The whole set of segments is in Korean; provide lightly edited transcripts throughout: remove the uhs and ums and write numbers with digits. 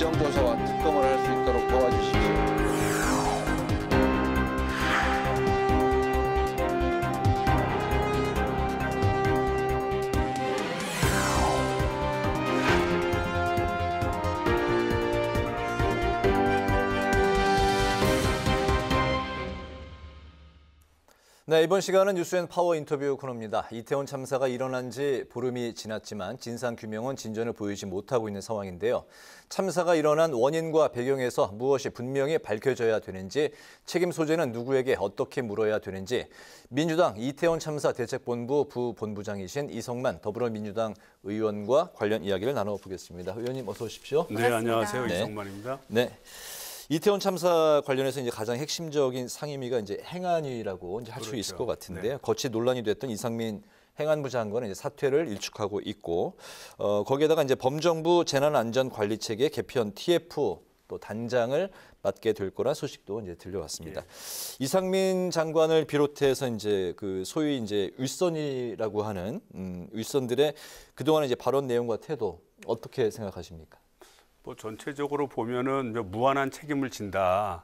부정조사와 특검을 할 수 있도록 도와주십시오. 네, 이번 시간은 뉴스앤파워 인터뷰 코너입니다. 이태원 참사가 일어난 지 보름이 지났지만 진상규명은 진전을 보이지 못하고 있는 상황인데요. 참사가 일어난 원인과 배경에서 무엇이 분명히 밝혀져야 되는지, 책임 소재는 누구에게 어떻게 물어야 되는지, 민주당 이태원 참사 대책본부 부본부장이신 이성만 더불어민주당 의원과 관련 이야기를 나눠보겠습니다. 의원님 어서 오십시오. 네, 안녕하세요. 네. 이성만입니다. 네. 이태원 참사 관련해서 이제 가장 핵심적인 상임위가 이제 행안위라고 이제 할 수 있을 것 같은데요. 네. 거치 논란이 됐던 이상민 행안부 장관은 이제 사퇴를 일축하고 있고, 거기에다가 이제 범정부 재난안전관리체계 개편 TF 또 단장을 맡게 될 거란 소식도 이제 들려왔습니다. 이상민 장관을 비롯해서 이제 그 소위 이제 윗선이라고 하는 윗선들의 그동안의 이제 발언 내용과 태도 어떻게 생각하십니까? 뭐 전체적으로 보면은 무한한 책임을 진다,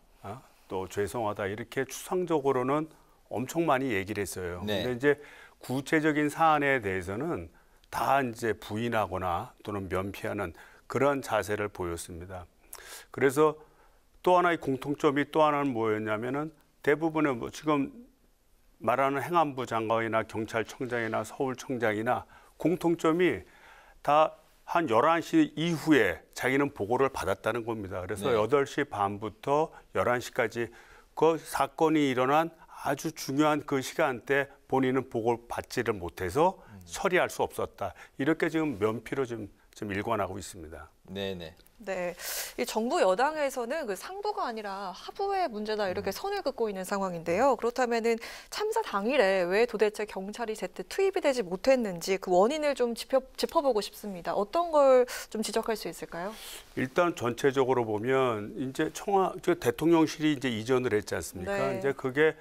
또 죄송하다 이렇게 추상적으로는 엄청 많이 얘기를 했어요. 네. 근데 이제 구체적인 사안에 대해서는 다 이제 부인하거나 또는 면피하는 그런 자세를 보였습니다. 그래서 또 하나의 공통점이 또 하나는 뭐였냐면은 대부분의 뭐 지금 말하는 행안부 장관이나 경찰청장이나 서울청장이나 공통점이 다 한 11시 이후에 자기는 보고를 받았다는 겁니다. 그래서 네. 8시 반부터 11시까지 그 사건이 일어난 아주 중요한 그 시간대 본인은 보고를 받지를 못해서 처리할 수 없었다. 이렇게 지금 면피로 좀 일관하고 있습니다. 네네. 네, 이 정부 여당에서는 그 상부가 아니라 하부의 문제다 이렇게 선을 긋고 있는 상황인데요. 그렇다면은 참사 당일에 왜 도대체 경찰이 제때 투입이 되지 못했는지 그 원인을 좀 짚어보고 싶습니다. 어떤 걸 좀 지적할 수 있을까요? 일단 전체적으로 보면 이제 대통령실이 이제 이전을 했지 않습니까? 네. 이제 그게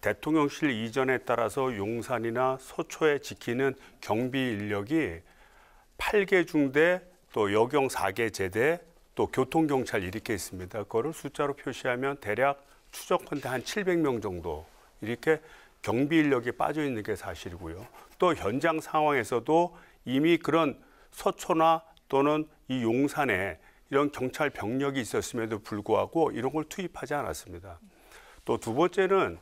대통령실 이전에 따라서 용산이나 서초에 지키는 경비 인력이 8개 중대 또 여경 4개 제대 또 교통경찰 이렇게 있습니다. 그거를 숫자로 표시하면 대략 추정컨대 한 700명 정도 이렇게 경비 인력이 빠져 있는 게 사실이고요. 또 현장 상황에서도 이미 그런 서초나 또는 이 용산에 이런 경찰 병력이 있었음에도 불구하고 이런 걸 투입하지 않았습니다. 또 두 번째는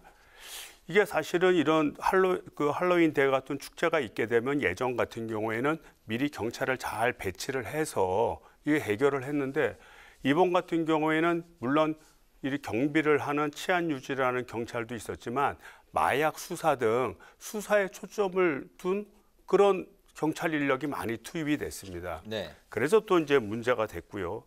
이게 사실은 이런 할로윈 대회 같은 축제가 있게 되면 예전 같은 경우에는 미리 경찰을 잘 배치를 해서 이게 해결을 했는데 이번 같은 경우에는 물론 이 경비를 하는 치안 유지를 하는 경찰도 있었지만 마약 수사 등 수사에 초점을 둔 그런 경찰 인력이 많이 투입이 됐습니다. 네. 그래서 또 이제 문제가 됐고요.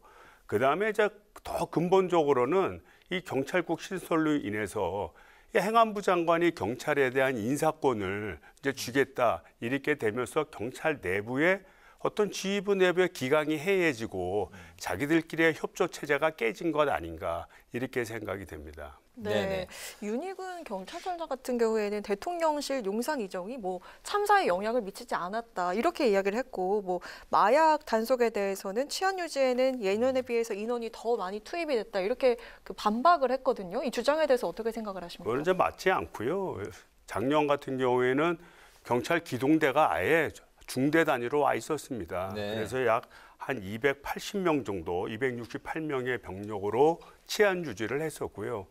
그다음에 이제 더 근본적으로는 이 경찰국 신설로 인해서 행안부 장관이 경찰에 대한 인사권을 이제 주겠다 이렇게 되면서 경찰 내부에 어떤 지휘부 내부의 기강이 해이해지고 자기들끼리의 협조 체제가 깨진 것 아닌가 이렇게 생각이 됩니다. 네, 네네. 윤희근 경찰청장 같은 경우에는 대통령실 용산 이전이 뭐 참사에 영향을 미치지 않았다 이렇게 이야기를 했고 뭐 마약 단속에 대해서는 치안 유지에는 예년에 비해서 인원이 더 많이 투입이 됐다 이렇게 그 반박을 했거든요. 이 주장에 대해서 어떻게 생각을 하십니까? 그건 이제 맞지 않고요. 작년 같은 경우에는 경찰 기동대가 아예 중대 단위로 와 있었습니다. 네. 그래서 약 한 280명 정도, 268명의 병력으로 치안 유지를 했었고요.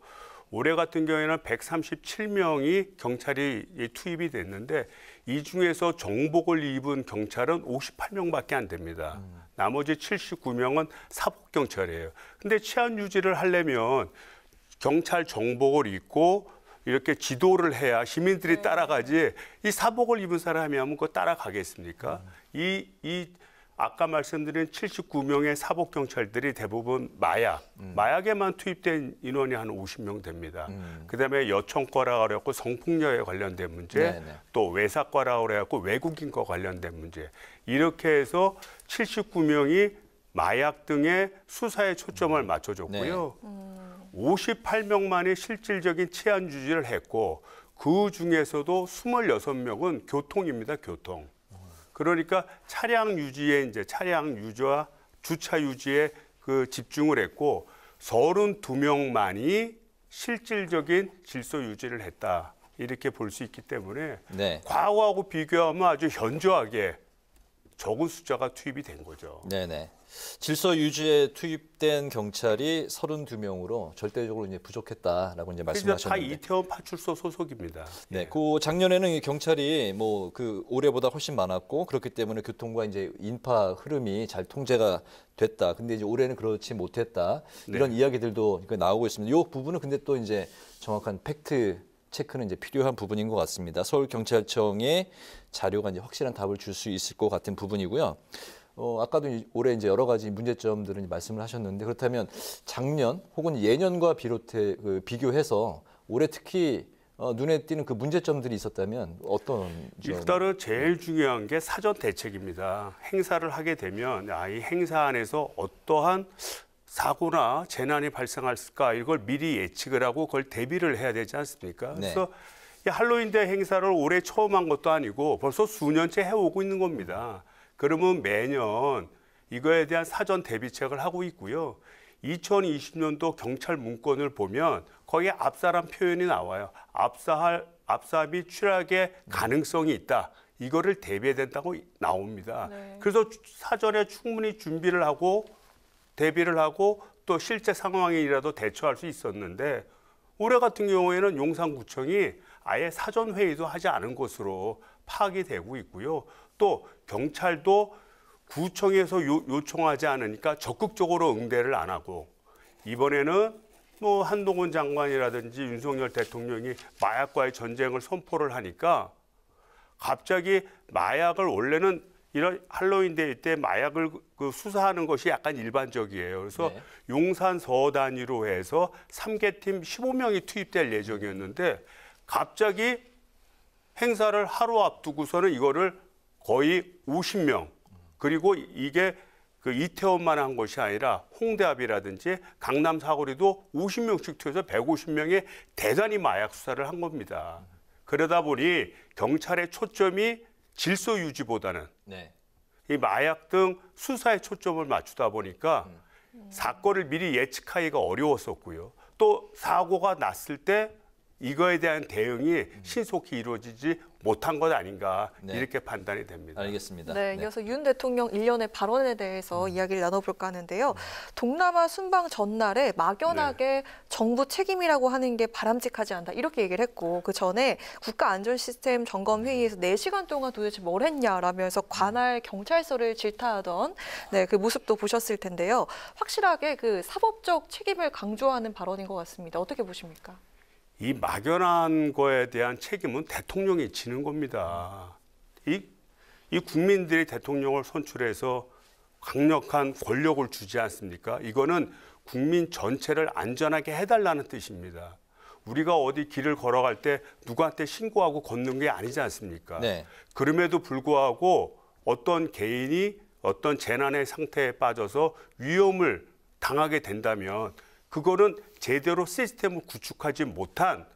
올해 같은 경우에는 137명이 경찰이 투입이 됐는데 이 중에서 정복을 입은 경찰은 58명밖에 안 됩니다. 나머지 79명은 사복경찰이에요. 근데 치안 유지를 하려면 경찰 정복을 입고 이렇게 지도를 해야 시민들이 따라가지 이 사복을 입은 사람이 하면 그거 따라가겠습니까? 아까 말씀드린 79명의 사복 경찰들이 대부분 마약에만 투입된 인원이 한 50명 됩니다. 그다음에 여청과라고 그래갖고 성폭력에 관련된 문제, 네네. 또 외사과라고 그래갖고 외국인과 관련된 문제. 이렇게 해서 79명이 마약 등의 수사에 초점을 맞춰줬고요. 58명만이 실질적인 치안 유지를 했고 그 중에서도 26명은 교통입니다. 교통. 그러니까 차량 유지와 주차 유지에 그 집중을 했고 32명만이 실질적인 질서 유지를 했다. 이렇게 볼 수 있기 때문에 네. 과거하고 비교하면 아주 현저하게 적은 숫자가 투입이 된 거죠. 네네. 질서 유지에 투입된 경찰이 32명으로 절대적으로 이제 부족했다라고 이제 그래서 다 말씀하셨는데. 이태원 파출소 소속입니다. 네, 예. 그 작년에는 이 경찰이 뭐 그 올해보다 훨씬 많았고 그렇기 때문에 교통과 이제 인파 흐름이 잘 통제가 됐다. 근데 이제 올해는 그렇지 못했다. 이런 네. 이야기들도 나오고 있습니다. 이 부분은 근데 또 이제 정확한 팩트 체크는 이제 필요한 부분인 것 같습니다. 서울경찰청의 자료가 이제 확실한 답을 줄 수 있을 것 같은 부분이고요. 아까도 올해 이제 여러 가지 문제점들은 말씀을 하셨는데 그렇다면 작년 혹은 예년과 비교해서 올해 특히 눈에 띄는 그 문제점들이 있었다면 어떤 점? 일단은 제일 중요한 게 사전 대책입니다. 행사를 하게 되면 이 행사 안에서 어떠한 사고나 재난이 발생할까 이걸 미리 예측을 하고 그걸 대비를 해야 되지 않습니까? 네. 그래서 이 할로윈대 행사를 올해 처음 한 것도 아니고 벌써 수년째 해오고 있는 겁니다. 그러면 매년 이거에 대한 사전 대비책을 하고 있고요. 2020년도 경찰 문건을 보면 거기에 압사란 표현이 나와요. 압사 및 추락의 가능성이 있다. 이거를 대비해야 된다고 나옵니다. 네. 그래서 사전에 충분히 준비를 하고 대비를 하고 또 실제 상황이라도 대처할 수 있었는데 올해 같은 경우에는 용산구청이 아예 사전 회의도 하지 않은 것으로 파악이 되고 있고요. 또 경찰도 구청에서 요청하지 않으니까 적극적으로 응대를 안 하고 이번에는 뭐 한동훈 장관이라든지 윤석열 대통령이 마약과의 전쟁을 선포를 하니까 갑자기 마약을 원래는 이런 할로윈데이 때 마약을 수사하는 것이 약간 일반적이에요. 그래서 네. 용산 서 단위로 해서 3개팀 15명이 투입될 예정이었는데 갑자기 행사를 하루 앞두고서는 이거를 거의 50명 그리고 이게 그 이태원만 한 것이 아니라 홍대 앞이라든지 강남 사거리도 50명씩 투여해서 150명의 대단히 마약 수사를 한 겁니다. 그러다 보니 경찰의 초점이 질서 유지보다는 네. 이 마약 등 수사에 초점을 맞추다 보니까 사건을 미리 예측하기가 어려웠었고요. 또 사고가 났을 때 이거에 대한 대응이 신속히 이루어지지 못한 것 아닌가 네. 이렇게 판단이 됩니다. 알겠습니다. 네, 이어서 윤 대통령 일련의 발언에 대해서 이야기를 나눠볼까 하는데요. 동남아 순방 전날에 막연하게 정부 책임이라고 하는 게 바람직하지 않다 이렇게 얘기를 했고 그 전에 국가안전시스템 점검 회의에서 4시간 동안 도대체 뭘 했냐라면서 관할 경찰서를 질타하던 그 모습도 보셨을 텐데요. 확실하게 그 사법적 책임을 강조하는 발언인 것 같습니다. 어떻게 보십니까? 이 막연한 거에 대한 책임은 대통령이 지는 겁니다. 이 국민들이 대통령을 선출해서 강력한 권력을 주지 않습니까? 이거는 국민 전체를 안전하게 해달라는 뜻입니다. 우리가 어디 길을 걸어갈 때 누구한테 신고하고 걷는 게 아니지 않습니까? 네. 그럼에도 불구하고 어떤 개인이 어떤 재난의 상태에 빠져서 위험을 당하게 된다면 그거는 제대로 시스템을 구축하지 못한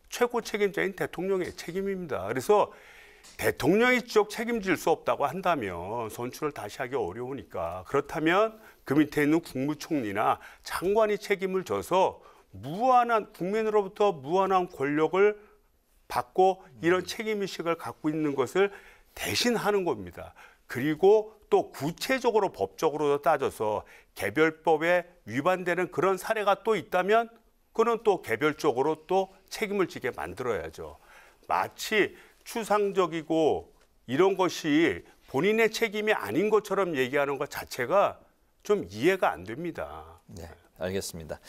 최고 책임자인 대통령의 책임입니다. 그래서 대통령이 직접 책임질 수 없다고 한다면 선출을 다시 하기 어려우니까 그렇다면 그 밑에 있는 국무총리나 장관이 책임을 져서 무한한 국민으로부터 무한한 권력을 받고 이런 책임의식을 갖고 있는 것을 대신하는 겁니다. 그리고 또 구체적으로 법적으로 따져서 개별법에 위반되는 그런 사례가 또 있다면 그는 또 개별적으로 또 책임을 지게 만들어야죠. 마치 추상적이고 이런 것이 본인의 책임이 아닌 것처럼 얘기하는 것 자체가 좀 이해가 안 됩니다. 네, 알겠습니다.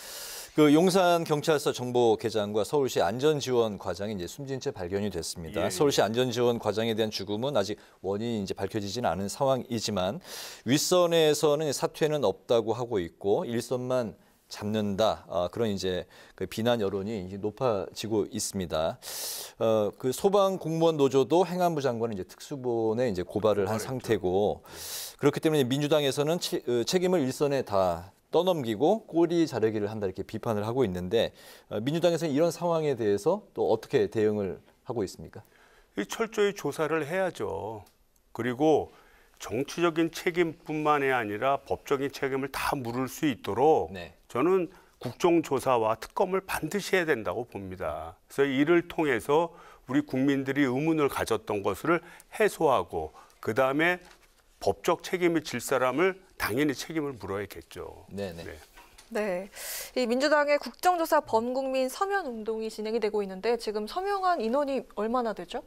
그 용산 경찰서 정보계장과 서울시 안전지원 과장이 이제 숨진 채 발견이 됐습니다. 예. 서울시 안전지원 과장에 대한 죽음은 아직 원인이 이제 밝혀지지는 않은 상황이지만 윗선에서는 사퇴는 없다고 하고 있고 일선만 잡는다 그런 이제 그 비난 여론이 이제 높아지고 있습니다. 그 소방 공무원 노조도 행안부 장관은 이제 특수본에 이제 고발을 한 상태고 그렇기 때문에 민주당에서는 책임을 일선에 다 떠넘기고 꼬리 자르기를 한다 이렇게 비판을 하고 있는데 민주당에서는 이런 상황에 대해서 또 어떻게 대응을 하고 있습니까? 철저히 조사를 해야죠. 그리고 정치적인 책임뿐만이 아니라 법적인 책임을 다 물을 수 있도록 네. 저는 국정조사와 특검을 반드시 해야 된다고 봅니다. 그래서 이를 통해서 우리 국민들이 의문을 가졌던 것을 해소하고 그다음에 법적 책임을 질 사람을 당연히 책임을 물어야겠죠. 네네. 네. 네, 이 민주당의 국정조사 범국민 서면 운동이 진행이 되고 있는데 지금 서명한 인원이 얼마나 되죠?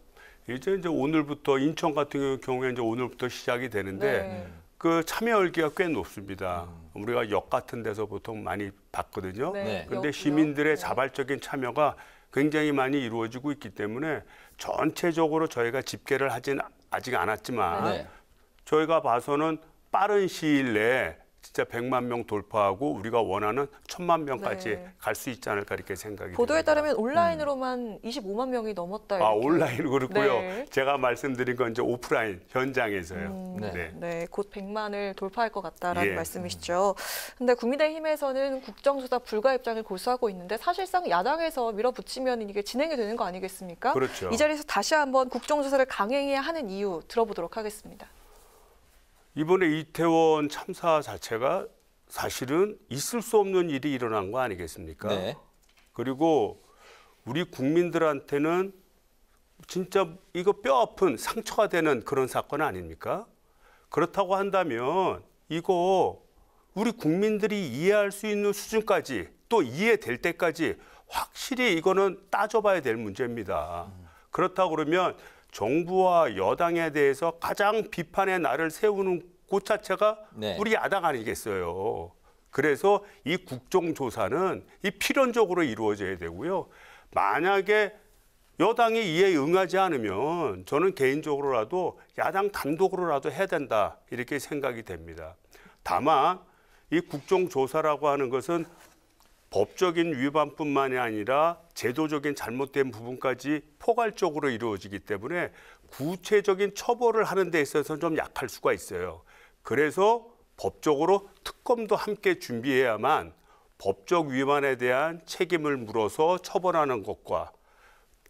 이제 오늘부터 인천 같은 경우에 이제 오늘부터 시작이 되는데 네. 그 참여 열기가 꽤 높습니다. 우리가 역 같은 데서 보통 많이 봤거든요. 네. 그런데 역이요? 시민들의 네. 자발적인 참여가 굉장히 많이 이루어지고 있기 때문에 전체적으로 저희가 집계를 하진 아직 않았지만 네. 저희가 봐서는 빠른 시일 내에 진짜 100만 명 돌파하고 우리가 원하는 1000만 명까지 네. 갈 수 있지 않을까 이렇게 생각이 보도에 듭니다. 따르면 온라인으로만 25만 명이 넘었다. 아, 이렇게. 온라인으로 그렇고요. 네. 제가 말씀드린 건 이제 오프라인 현장에서요. 네. 네, 곧 100만을 돌파할 것 같다라는 예. 말씀이시죠. 근데 국민의힘에서는 국정조사 불가 입장을 고수하고 있는데 사실상 야당에서 밀어붙이면 이게 진행이 되는 거 아니겠습니까? 그렇죠. 이 자리에서 다시 한번 국정조사를 강행해야 하는 이유 들어보도록 하겠습니다. 이번에 이태원 참사 자체가 사실은 있을 수 없는 일이 일어난 거 아니겠습니까? 네. 그리고 우리 국민들한테는 진짜 이거 뼈아픈 상처가 되는 그런 사건 아닙니까? 그렇다고 한다면 이거 우리 국민들이 이해할 수 있는 수준까지 또 이해될 때까지 확실히 이거는 따져봐야 될 문제입니다. 그렇다고 그러면 정부와 여당에 대해서 가장 비판의 날을 세우는 곳 자체가 네. 우리 야당 아니겠어요. 그래서 이 국정조사는 이 필연적으로 이루어져야 되고요. 만약에 여당이 이에 응하지 않으면 저는 개인적으로라도 야당 단독으로라도 해야 된다 이렇게 생각이 됩니다. 다만 이 국정조사라고 하는 것은 법적인 위반뿐만이 아니라 제도적인 잘못된 부분까지 포괄적으로 이루어지기 때문에 구체적인 처벌을 하는 데 있어서 좀 약할 수가 있어요. 그래서 법적으로 특검도 함께 준비해야만 법적 위반에 대한 책임을 물어서 처벌하는 것과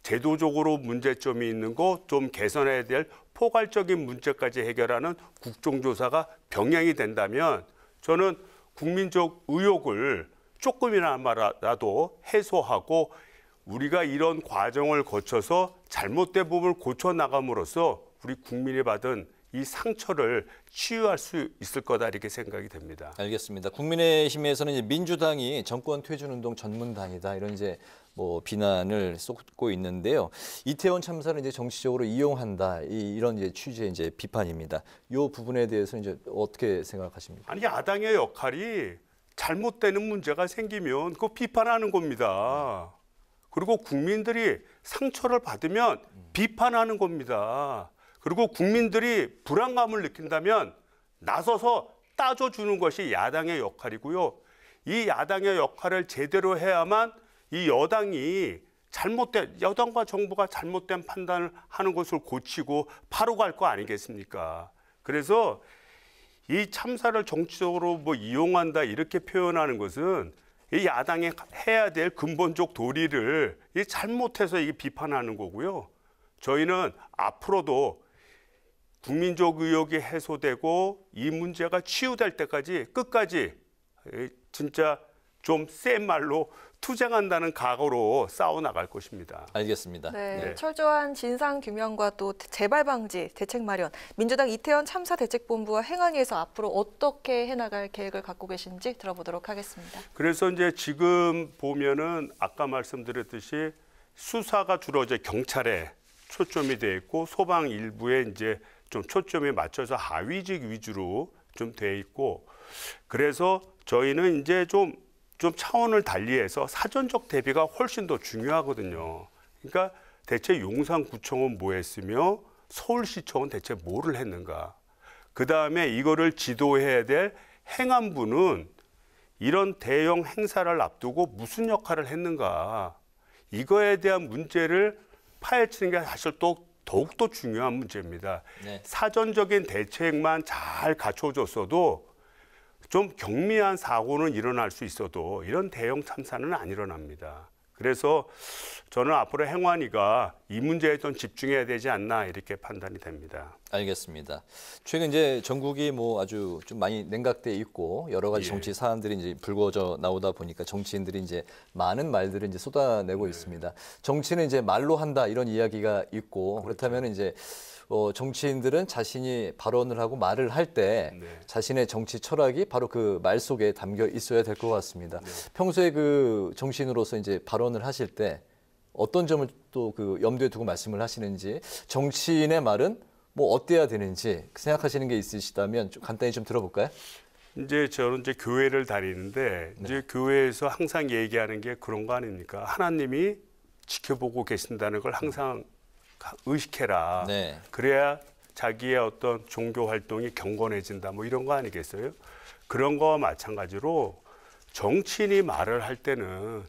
제도적으로 문제점이 있는 거 좀 개선해야 될 포괄적인 문제까지 해결하는 국정조사가 병행이 된다면 저는 국민적 의혹을 조금이나마라도 해소하고 우리가 이런 과정을 거쳐서 잘못된 부분을 고쳐나감으로써 우리 국민이 받은 이 상처를 치유할 수 있을 거다 이렇게 생각이 됩니다. 알겠습니다. 국민의힘에서는 이제 민주당이 정권 퇴진운동 전문당이다 이런 이제 뭐 비난을 쏟고 있는데요. 이태원 참사를 이제 정치적으로 이용한다 이런 이제 취지의 이제 비판입니다. 이 부분에 대해서 이제 어떻게 생각하십니까? 아니 야당의 역할이 잘못되는 문제가 생기면 그거 비판하는 겁니다. 그리고 국민들이 상처를 받으면 비판하는 겁니다. 그리고 국민들이 불안감을 느낀다면 나서서 따져주는 것이 야당의 역할이고요. 이 야당의 역할을 제대로 해야만 이 여당과 정부가 잘못된 판단을 하는 것을 고치고 바로 갈 거 아니겠습니까? 그래서 이 참사를 정치적으로 뭐 이용한다 이렇게 표현하는 것은 이 야당이 해야 될 근본적 도리를 잘못해서 이게 비판하는 거고요. 저희는 앞으로도 국민적 의혹이 해소되고 이 문제가 치유될 때까지 끝까지 진짜 좀 센 말로 투쟁한다는 각오로 싸워나갈 것입니다. 알겠습니다. 네, 네. 철저한 진상 규명과 또 재발 방지 대책 마련, 민주당 이태원 참사 대책본부와 행안위에서 앞으로 어떻게 해나갈 계획을 갖고 계신지 들어보도록 하겠습니다. 그래서 이제 지금 보면은 아까 말씀드렸듯이 수사가 주로 이제 경찰에 초점이 돼 있고 소방 일부에 이제 좀 초점이 맞춰서 하위직 위주로 좀 돼 있고 그래서 저희는 이제 좀 차원을 달리해서 사전적 대비가 훨씬 더 중요하거든요. 그러니까 대체 용산구청은 뭐 했으며 서울시청은 대체 뭐를 했는가. 그다음에 이거를 지도해야 될 행안부는 이런 대형 행사를 앞두고 무슨 역할을 했는가. 이거에 대한 문제를 파헤치는 게 사실 또 더욱더 중요한 문제입니다. 네. 사전적인 대책만 잘 갖춰졌어도 좀 경미한 사고는 일어날 수 있어도 이런 대형 참사는 안 일어납니다. 그래서 저는 앞으로 행안위가 이 문제에 좀 집중해야 되지 않나 이렇게 판단이 됩니다. 알겠습니다. 최근 이제 전국이 뭐 아주 좀 많이 냉각돼 있고 여러 가지 예. 정치 사안들이 이제 불거져 나오다 보니까 정치인들이 이제 많은 말들을 이제 쏟아내고 있습니다. 정치는 이제 말로 한다 이런 이야기가 있고 그렇다면 이제 정치인들은 자신이 발언을 하고 말을 할 때 네. 자신의 정치 철학이 바로 그 말 속에 담겨 있어야 될 것 같습니다. 평소에 그 정치인으로서 이제 발언을 하실 때 어떤 점을 또 그 염두에 두고 말씀을 하시는지 정치인의 말은 뭐 어때야 되는지 생각하시는 게 있으시다면 좀 간단히 좀 들어볼까요? 이제 저는 이제 교회를 다니는데 이제 교회에서 항상 얘기하는 게 그런 거 아닙니까? 하나님이 지켜보고 계신다는 걸 항상 의식해라. 네. 그래야 자기의 어떤 종교 활동이 경건해진다. 뭐 이런 거 아니겠어요? 그런 거와 마찬가지로 정치인이 말을 할 때는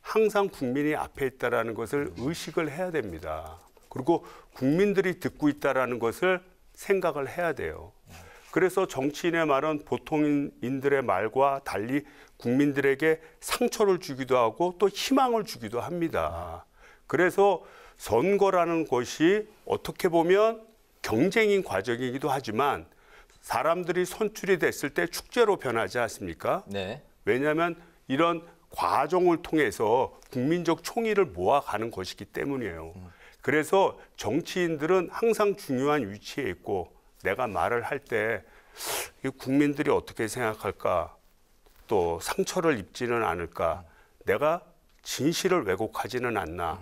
항상 국민이 앞에 있다라는 것을 의식을 해야 됩니다. 그리고 국민들이 듣고 있다라는 것을 생각을 해야 돼요. 그래서 정치인의 말은 보통인들의 말과 달리 국민들에게 상처를 주기도 하고 또 희망을 주기도 합니다. 그래서 선거라는 것이 어떻게 보면 경쟁인 과정이기도 하지만 사람들이 선출이 됐을 때 축제로 변하지 않습니까? 네. 왜냐하면 이런 과정을 통해서 국민적 총의를 모아가는 것이기 때문이에요. 그래서 정치인들은 항상 중요한 위치에 있고 내가 말을 할 때 국민들이 어떻게 생각할까, 또 상처를 입지는 않을까, 내가 진실을 왜곡하지는 않나,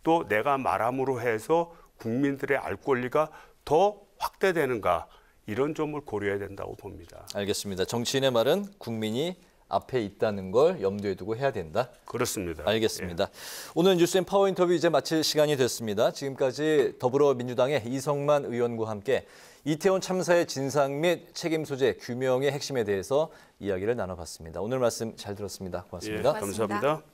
또 내가 말함으로 해서 국민들의 알 권리가 더 확대되는가, 이런 점을 고려해야 된다고 봅니다. 알겠습니다. 정치인의 말은 국민이 앞에 있다는 걸 염두에 두고 해야 된다. 그렇습니다. 알겠습니다. 오늘 뉴스앤 파워 인터뷰 이제 마칠 시간이 됐습니다. 지금까지 더불어민주당의 이성만 의원과 함께 이태원 참사의 진상 및 책임 소재 규명의 핵심에 대해서 이야기를 나눠봤습니다. 오늘 말씀 잘 들었습니다. 고맙습니다. 감사합니다.